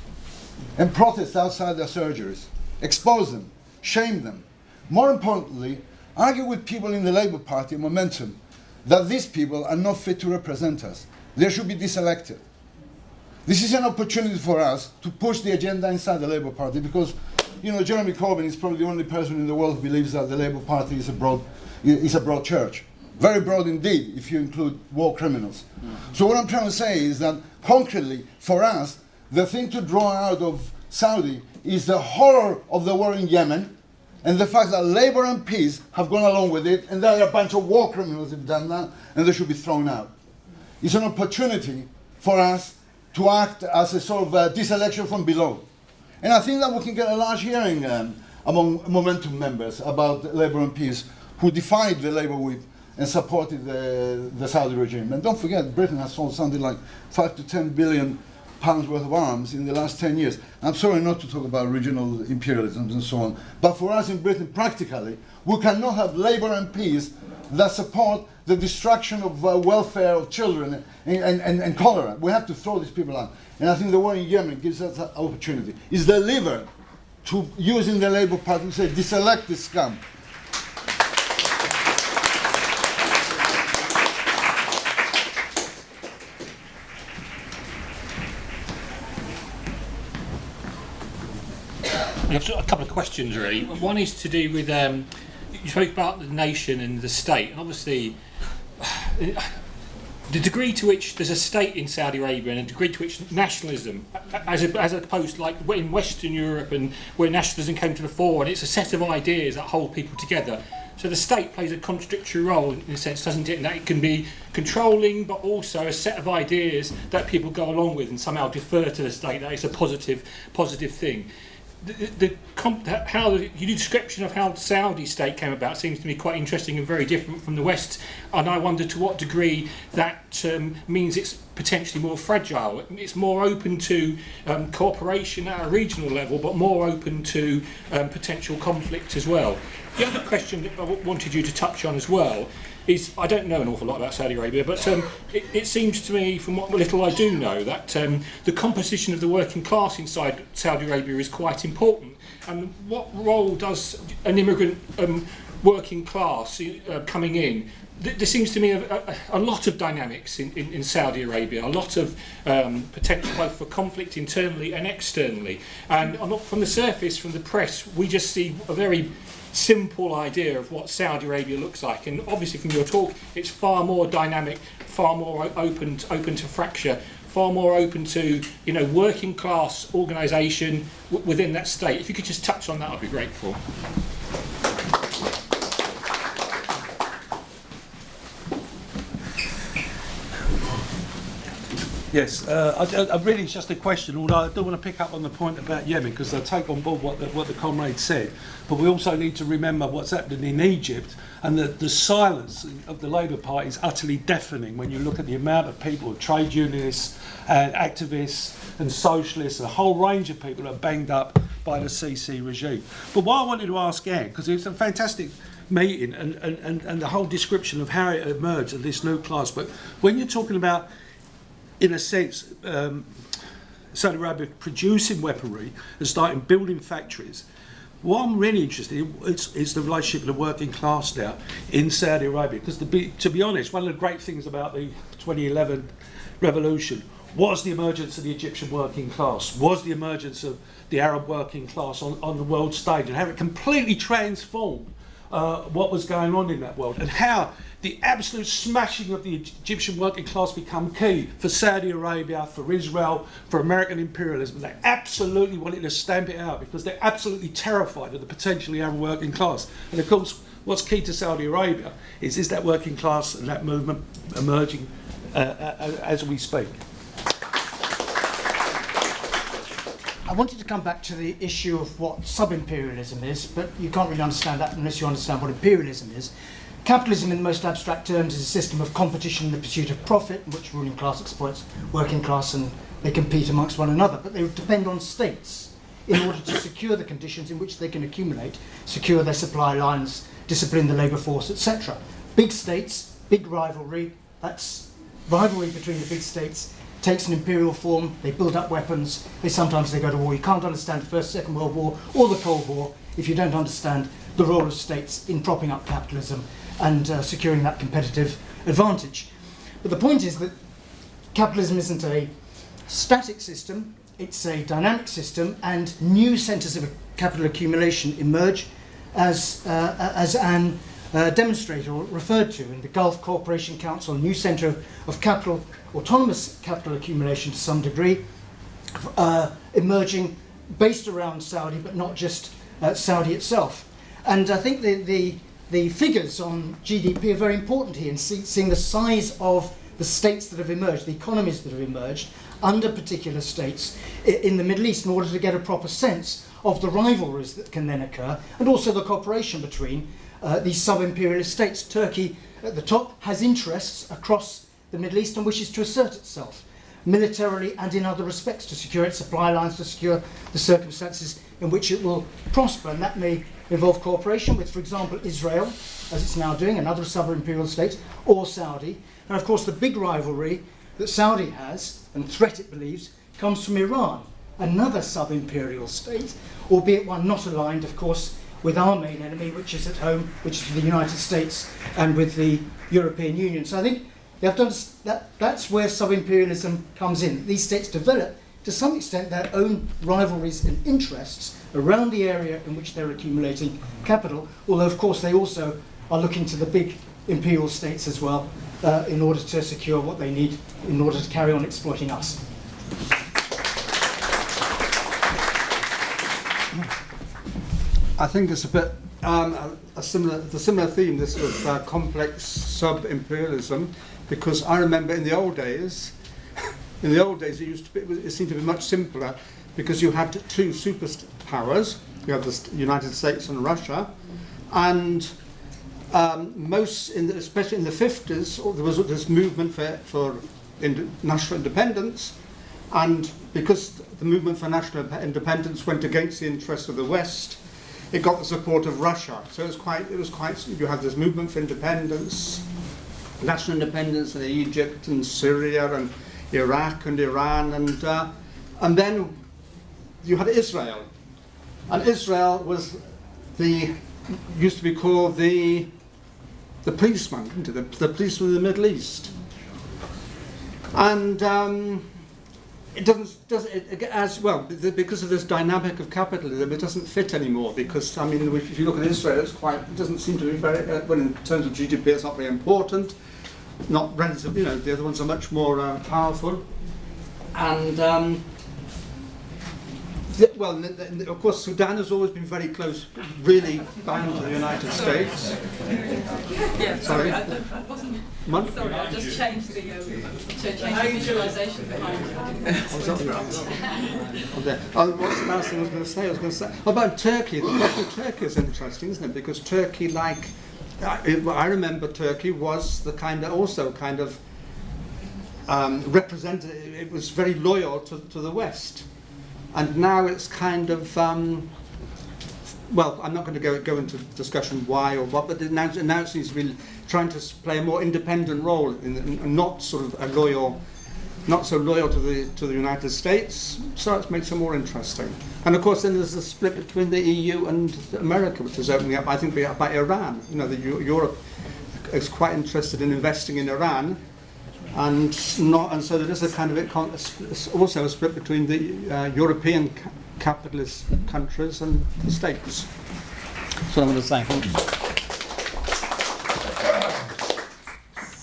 S4: and protest outside their surgeries, expose them, shame them. More importantly, argue with people in the Labour Party and Momentum that these people are not fit to represent us. They should be deselected. This is an opportunity for us to push the agenda inside the Labour Party because, Jeremy Corbyn is probably the only person in the world who believes that the Labour Party is a broad church. Very broad indeed, if you include war criminals. So what I'm trying to say is that, concretely, for us, the thing to draw out of Saudi is the horror of the war in Yemen and the fact that Labour MPs have gone along with it and there are a bunch of war criminals who have done that and they should be thrown out. It's an opportunity for us to act as a sort of deselection from below. And I think that we can get a large hearing among Momentum members about Labour MPs who defied the Labour whip and supported the Saudi regime. And don't forget, Britain has sold something like 5 to 10 billion pounds worth of arms in the last 10 years. I'm sorry not to talk about regional imperialisms and so on, but for us in Britain, practically, we cannot have Labour MPs that support the destruction of welfare of children and cholera. We have to throw these people out. And I think the war in Yemen gives us that opportunity. It's the lever to using the Labour Party to say, deselect this scum.
S5: I've got a couple of questions really. One is to do with you spoke about the nation and the state, and obviously the degree to which there's a state in Saudi Arabia and a degree to which nationalism, as opposed to like in Western Europe and where nationalism came to the fore, and it's a set of ideas that hold people together. So the state plays a contradictory role in a sense, doesn't it? And that it can be controlling, but also a set of ideas that people go along with and somehow defer to the state. That is a positive thing. Your description of how the Saudi state came about seems to me quite interesting and very different from the West, and I wonder to what degree that means it's potentially more fragile. It's more open to cooperation at a regional level, but more open to potential conflict as well. The other question that I wanted you to touch on as well is, I don't know an awful lot about Saudi Arabia, but it seems to me, from what little I do know, that the composition of the working class inside Saudi Arabia is quite important. And what role does an immigrant working class coming in? There seems to me a lot of dynamics in Saudi Arabia, a lot of potential both for conflict internally and externally. And from the surface, from the press, we just see a very simple idea of what Saudi Arabia looks like, and obviously from your talk it's far more dynamic, far more open to fracture, far more open to working class organisation within that state. If you could just touch on that, I'd be grateful.
S6: Yes, I really it's just a question, although I do want to pick up on the point about Yemen, because I take on board what the comrade said, but we also need to remember what's happening in Egypt, and the silence of the Labour Party is utterly deafening when you look at the amount of people, trade unionists and activists and socialists, a whole range of people are banged up by the CC regime. But what I wanted to ask Anne, because it's a fantastic meeting and the whole description of how it emerged of this new class, but when you're talking about, in a sense, Saudi Arabia producing weaponry and starting building factories, what I'm really interested in is the relationship of the working class now in Saudi Arabia. Because to be honest, one of the great things about the 2011 revolution was the emergence of the Egyptian working class, was the emergence of the Arab working class on the world stage, and how it completely transformed what was going on in that world, and how the absolute smashing of the Egyptian working class become key for Saudi Arabia, for Israel, for American imperialism. They absolutely wanted to stamp it out because they're absolutely terrified of the potentially Arab working class. And of course, what's key to Saudi Arabia is that working class and that movement emerging as we speak.
S7: I wanted to come back to the issue of what sub-imperialism is, but you can't really understand that unless you understand what imperialism is. Capitalism, in the most abstract terms, is a system of competition in the pursuit of profit, in which ruling class exploits working class and they compete amongst one another. But they depend on states in order to secure the conditions in which they can accumulate, secure their supply lines, discipline the labour force, etc. Big states, big rivalry, that's rivalry between the big states, takes an imperial form, they build up weapons, sometimes they go to war. You can't understand the First, Second World War or the Cold War if you don't understand the role of states in propping up capitalism and securing that competitive advantage. But the point is that capitalism isn't a static system, it's a dynamic system, and new centres of capital accumulation emerge as Anne demonstrated or referred to in the Gulf Cooperation Council, a new centre of capital, autonomous capital accumulation to some degree, emerging based around Saudi, but not just Saudi itself. And I think the figures on GDP are very important here in seeing the size of the states that have emerged, the economies that have emerged under particular states in the Middle East in order to get a proper sense of the rivalries that can then occur and also the cooperation between these sub-imperialist states. Turkey at the top has interests across the Middle East and wishes to assert itself militarily and in other respects to secure its supply lines, to secure the circumstances in which it will prosper, and that may involve cooperation with, for example, Israel, as it's now doing, another sub-imperial state, or Saudi. And of course the big rivalry that Saudi has, and threat it believes, comes from Iran, another sub-imperial state, albeit one not aligned, of course, with our main enemy, which is at home, which is the United States and with the European Union. So I think you have to understand that's where sub-imperialism comes in. These states develop, to some extent, their own rivalries and interests around the area in which they're accumulating capital, although, of course, they also are looking to the big imperial states as well in order to secure what they need in order to carry on exploiting us.
S8: I think it's a bit the similar theme, this of complex sub-imperialism, because I remember in the old days, it seemed to be much simpler because you had two superpowers. You have the United States and Russia, and especially in the 50s, there was this movement for national independence, and because the movement for national independence went against the interests of the West, it got the support of Russia. So it was quite. You have this movement for independence, national independence in Egypt and Syria and Iraq and Iran, and then you had Israel, and Israel was used to be called the policeman, the policeman of the Middle East, and it doesn't as well because of this dynamic of capitalism. It doesn't fit anymore because if you look at Israel, it doesn't seem to be very well in terms of GDP. It's not very important. Not relative, the other ones are much more powerful, and of course Sudan has always been very close, really bound to the United States.
S2: Yeah,
S8: sorry,
S2: I wasn't. Sorry, I just changed the visualisation behind it.
S8: What's the last thing I was going to say? About Turkey. The question of Turkey is interesting, isn't it? Because Turkey, I remember Turkey was represented. It was very loyal to the West, and now it's kind of. Well, I'm not going to go into discussion why or what, but now it seems to be trying to play a more independent role, and not sort of not so loyal to the United States. So it makes it more interesting. And of course, then there's a split between the EU and America, which is opening up. I think by Iran. Europe is quite interested in investing in Iran, and so there is a kind of also a split between the European capitalist countries and the States. That's what I'm going to say.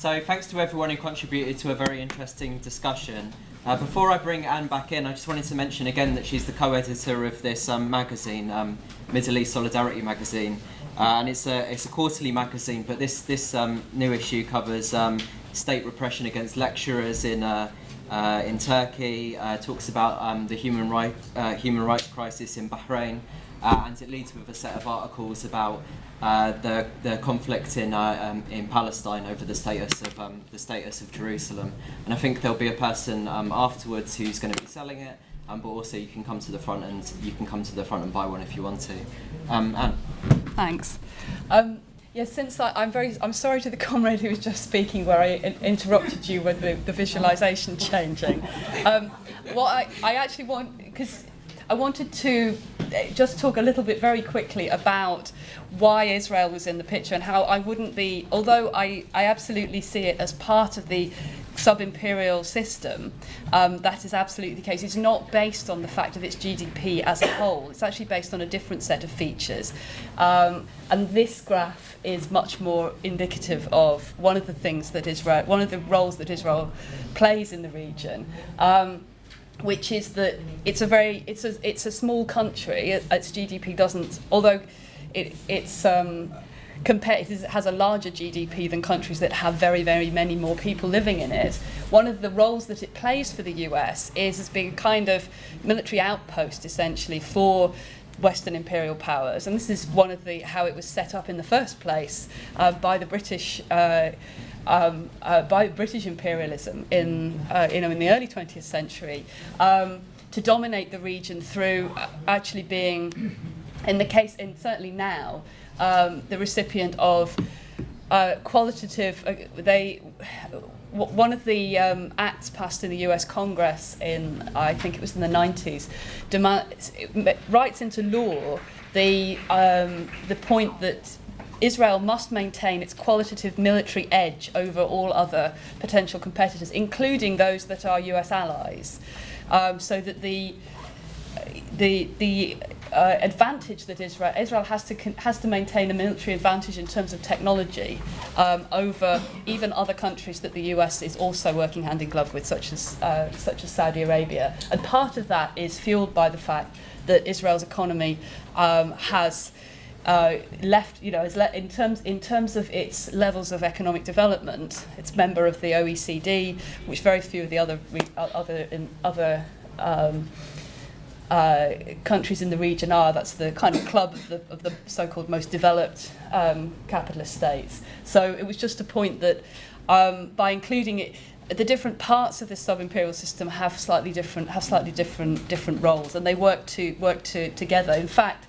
S1: So thanks to everyone who contributed to a very interesting discussion. Before I bring Anne back in, I just wanted to mention again that she's the co-editor of this magazine, Middle East Solidarity magazine, and it's a quarterly magazine. But this new issue covers state repression against lecturers in Turkey, talks about the human rights crisis in Bahrain, and it leads with a set of articles about the conflict in Palestine over the status of Jerusalem. And I think there'll be a person afterwards who's going to be selling it, but also you can come to the front and buy one if you want to. Anne.
S2: Thanks. Yes, since I'm sorry to the comrade who was just speaking where I interrupted you with the visualisation changing. What I actually want, because I wanted to just talk a little bit very quickly about why Israel was in the picture and how I wouldn't be, although I absolutely see it as part of the sub-imperial system, that is absolutely the case. It's not based on the fact of its GDP as a whole. It's actually based on a different set of features. And this graph is much more indicative of one of the roles that Israel plays in the region. Which is that it's a small country. Its GDP doesn't, although it has a larger GDP than countries that have very, very many more people living in it. One of the roles that it plays for the US is as being a kind of military outpost, essentially, for Western imperial powers, and this is one of how it was set up in the first place by the British. By British imperialism in the early 20th century, to dominate the region through actually being, certainly now, the recipient of qualitative. One of the acts passed in the U.S. Congress in, I think it was in the 90s, writes into law the point that Israel must maintain its qualitative military edge over all other potential competitors, including those that are US allies, so that the advantage that Israel has to maintain a military advantage in terms of technology over even other countries that the US is also working hand in glove with, such as Saudi Arabia. And part of that is fueled by the fact that Israel's economy has in terms of its levels of economic development. It's member of the OECD, which very few of the other countries in the region are. That's the kind of club of the so-called most developed capitalist states. So it was just a point that by including it, the different parts of this sub-imperial system have slightly different roles, and they work together. In fact,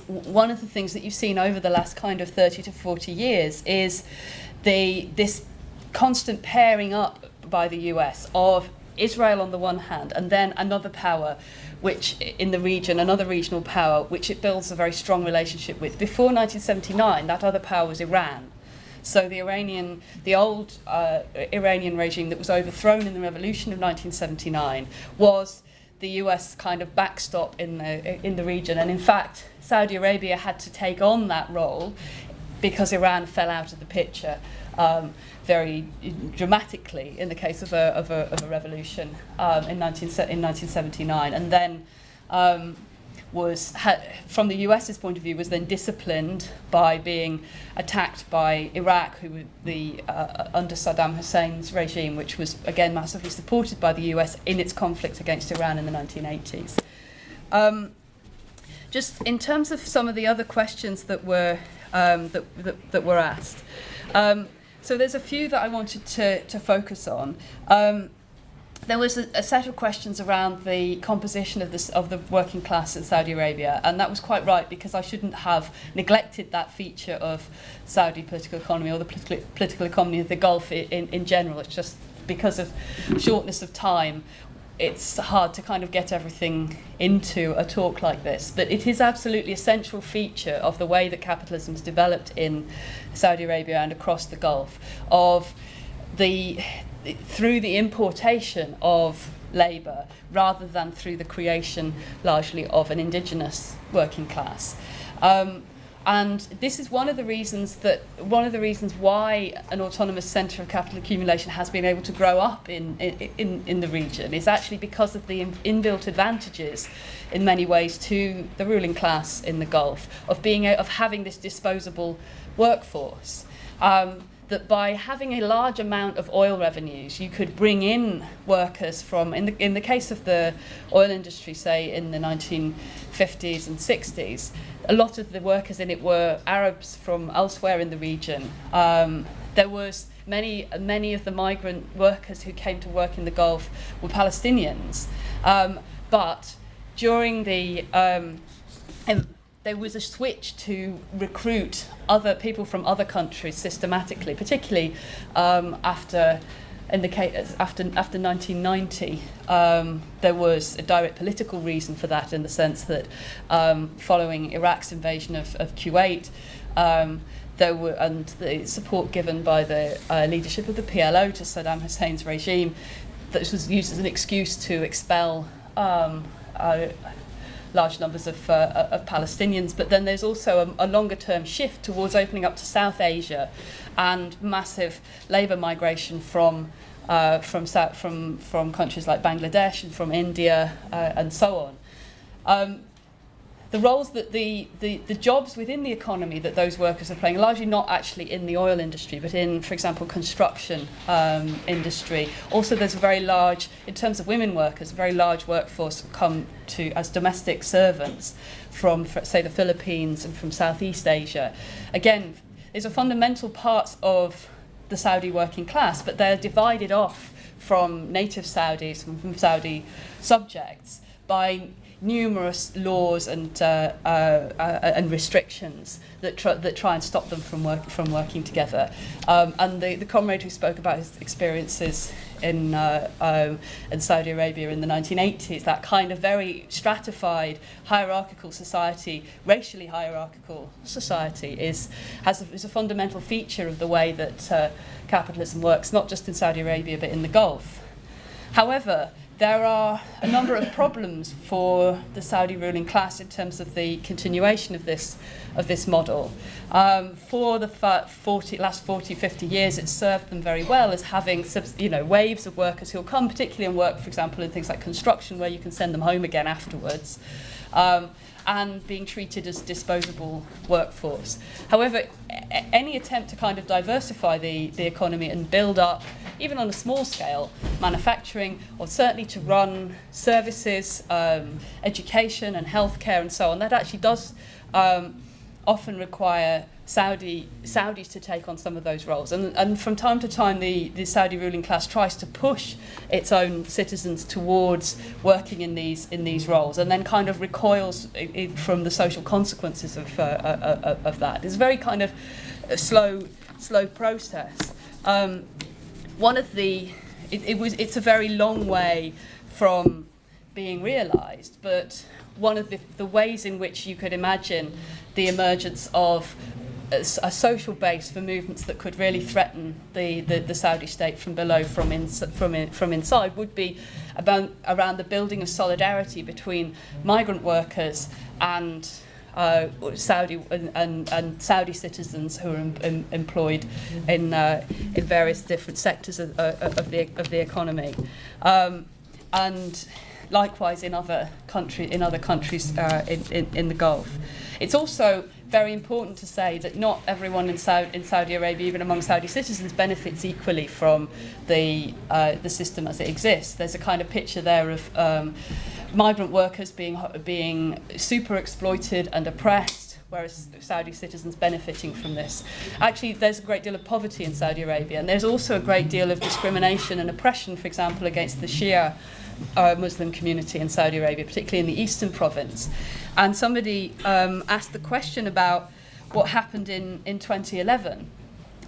S2: one of the things that you've seen over the last kind of 30 to 40 years is this constant pairing up by the US of Israel on the one hand, and then another power, which in the region, another regional power, which it builds a very strong relationship with. Before 1979, that other power was Iran. So the old Iranian regime that was overthrown in the revolution of 1979 was the US kind of backstop in the region, and in fact Saudi Arabia had to take on that role because Iran fell out of the picture very dramatically in the case of a revolution in 1979, and then from the US's point of view, was then disciplined by being attacked by Iraq, who under Saddam Hussein's regime, which was again massively supported by the US in its conflict against Iran in the 1980s. Just in terms of some of the other questions that were asked, so there's a few that I wanted to focus on. There was a set of questions around the composition of the working class in Saudi Arabia, and that was quite right, because I shouldn't have neglected that feature of Saudi political economy, or the political economy of the Gulf in general. It's just because of shortness of time, it's hard to kind of get everything into a talk like this. But it is absolutely a central feature of the way that capitalism's developed in Saudi Arabia and across the Gulf, through the importation of labour rather than through the creation largely of an indigenous working class. And this is one of the reasons why an autonomous centre of capital accumulation has been able to grow up in the region, is actually because of the inbuilt advantages in many ways to the ruling class in the Gulf of having this disposable workforce. That by having a large amount of oil revenues, you could bring in workers from, in the case of the oil industry, say in the 1950s and 60s, a lot of the workers in it were Arabs from elsewhere in the region. There was many of the migrant workers who came to work in the Gulf were Palestinians, but during the there was a switch to recruit other people from other countries systematically, particularly after 1990. There was a direct political reason for that, in the sense that following Iraq's invasion of Kuwait, there were, and the support given by the leadership of the PLO to Saddam Hussein's regime, that was used as an excuse to expel large numbers of Palestinians. But then there's also a longer-term shift towards opening up to South Asia, and massive labour migration from countries like Bangladesh and from India and so on. The roles that the jobs within the economy that those workers are playing, largely not actually in the oil industry, but in, for example, construction industry. Also, there's a very large, in terms of women workers, a very large workforce come to as domestic servants from, say, the Philippines and from Southeast Asia. Again, these are fundamental parts of the Saudi working class, but they're divided off from native Saudis, from Saudi subjects, by numerous laws and restrictions that try and stop them from working together. And the comrade who spoke about his experiences in Saudi Arabia in the 1980s, that kind of very stratified, hierarchical society, racially hierarchical society, is a fundamental feature of the way that capitalism works, not just in Saudi Arabia but in the Gulf. However, there are a number of problems for the Saudi ruling class in terms of the continuation of this model. For the last 40, 50 years, it's served them very well as having waves of workers who'll come, particularly and work, for example, in things like construction, where you can send them home again afterwards, and being treated as disposable workforce. However, any attempt to kind of diversify the economy and build up, even on a small scale, manufacturing, or certainly to run services, education and healthcare and so on, that actually does often require Saudis to take on some of those roles. And from time to time, the Saudi ruling class tries to push its own citizens towards working in these roles, and then kind of recoils from the social consequences of that. It's a very kind of slow process. It's a very long way from being realised, but one of the ways in which you could imagine the emergence of a social base for movements that could really threaten the Saudi state from below, from inside, would be around the building of solidarity between migrant workers and Saudi citizens who are employed in various different sectors of the economy, and likewise in other countries in the Gulf. It's also very important to say that not everyone in Saudi Arabia, even among Saudi citizens, benefits equally from the system as it exists. There's a kind of picture there of migrant workers being super exploited and oppressed, whereas Saudi citizens benefiting from this. Actually, there's a great deal of poverty in Saudi Arabia, and there's also a great deal of discrimination and oppression, for example, against the Shia Muslim community in Saudi Arabia, particularly in the eastern province. And somebody asked the question about what happened in 2011.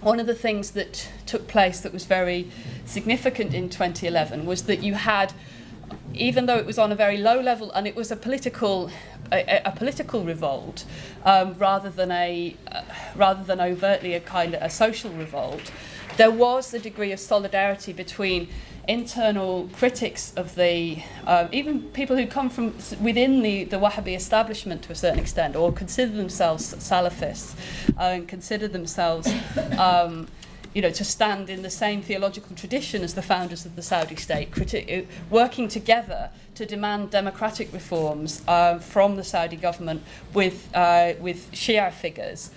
S2: One of the things that took place that was very significant in 2011 was that you had, even though it was on a very low level and it was a political revolt, rather than overtly a social revolt, there was a degree of solidarity between internal critics of the, even people who come from within the Wahhabi establishment to a certain extent, or consider themselves Salafists, and consider themselves to stand in the same theological tradition as the founders of the Saudi state, working together to demand democratic reforms from the Saudi government with Shia figures.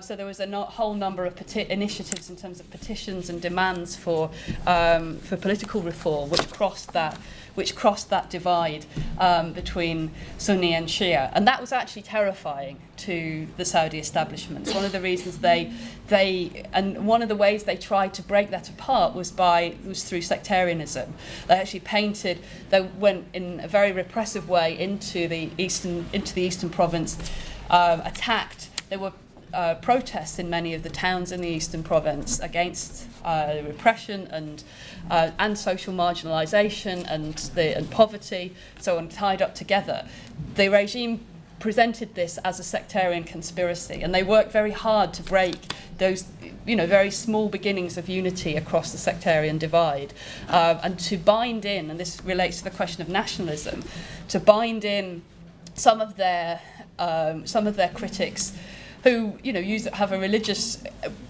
S2: So there was a whole number of initiatives in terms of petitions and demands for political reform, which crossed that divide between Sunni and Shia, and that was actually terrifying to the Saudi establishment. One of the reasons and one of the ways they tried to break that apart was through sectarianism. They actually went in a very repressive way into the eastern province, attacked. There were protests in many of the towns in the eastern province against repression and social marginalisation and poverty, so on, tied up together. The regime presented this as a sectarian conspiracy, and they worked very hard to break those very small beginnings of unity across the sectarian divide, and to bind in, and this relates to the question of nationalism, to bind in some of their critics who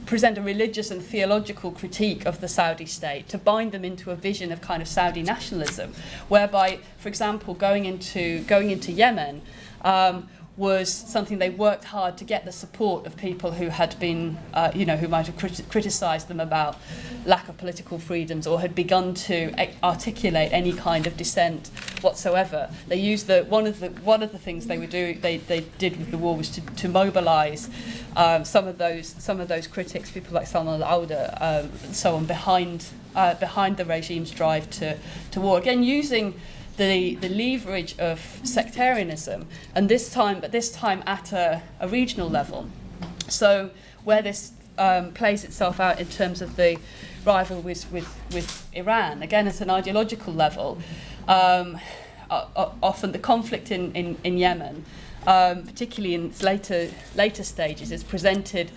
S2: present a religious and theological critique of the Saudi state, to bind them into a vision of kind of Saudi nationalism, whereby, for example, going into Yemen was something they worked hard to get the support of people who had been, who might have criticised them about lack of political freedoms or had begun to articulate any kind of dissent whatsoever. They used one of the things they did with the war was to mobilise some of those critics, people like Salman al-Auda, and so on, behind the regime's drive to war. Again, using the leverage of sectarianism, and this time at a regional level. So where this plays itself out in terms of the rivalries with Iran, again at an ideological level, often the conflict in Yemen, particularly in its later stages, is presented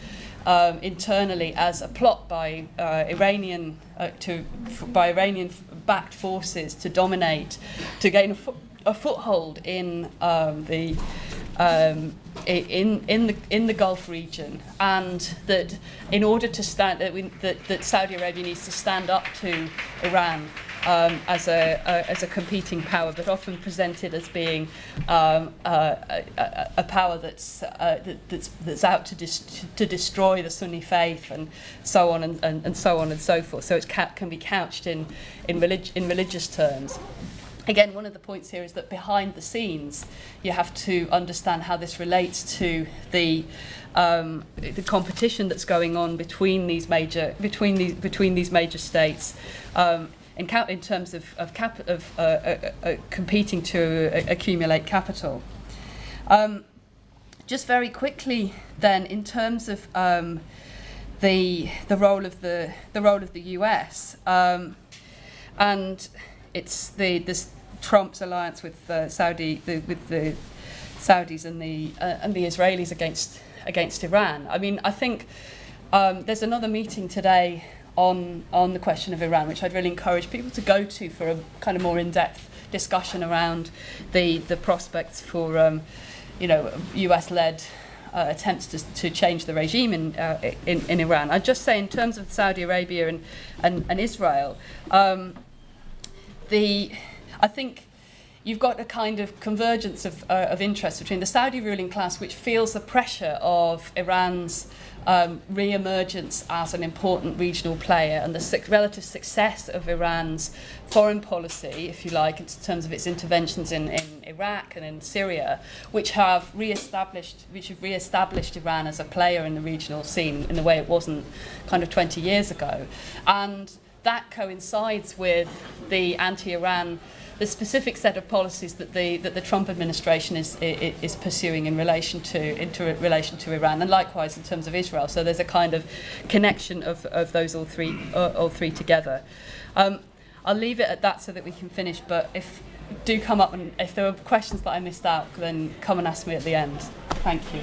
S2: internally as a plot by Iranian-backed forces to dominate, to gain a foothold in the Gulf region, and that in order to that Saudi Arabia needs to stand up to Iran as a competing power, but often presented as being a power that's out to destroy the Sunni faith, and so on and so on and so forth. So it can be couched in religious terms. Again, one of the points here is that behind the scenes, you have to understand how this relates to the competition that's going on between these major states. In terms of competing to accumulate capital. Just very quickly, then, in terms of the role of the US, and it's this Trump's alliance with the Saudis and the Israelis against Iran. I mean, I think there's another meeting today on the question of Iran, which I'd really encourage people to go to for a kind of more in-depth discussion around the prospects for US-led attempts to change the regime in Iran. I'd just say in terms of Saudi Arabia and Israel, I think you've got a kind of convergence of interest between the Saudi ruling class, which feels the pressure of Iran's re-emergence as an important regional player, and the relative success of Iran's foreign policy, if you like, in terms of its interventions in Iraq and in Syria, which have re-established Iran as a player in the regional scene in the way it wasn't kind of 20 years ago. And that coincides with the anti-Iran, the specific set of policies that the Trump administration is pursuing in relation to Iran, and likewise in terms of Israel. So there's a kind of connection of those all three together. I'll leave it at that so that we can finish. But if there are questions that I missed out, then come and ask me at the end. Thank you.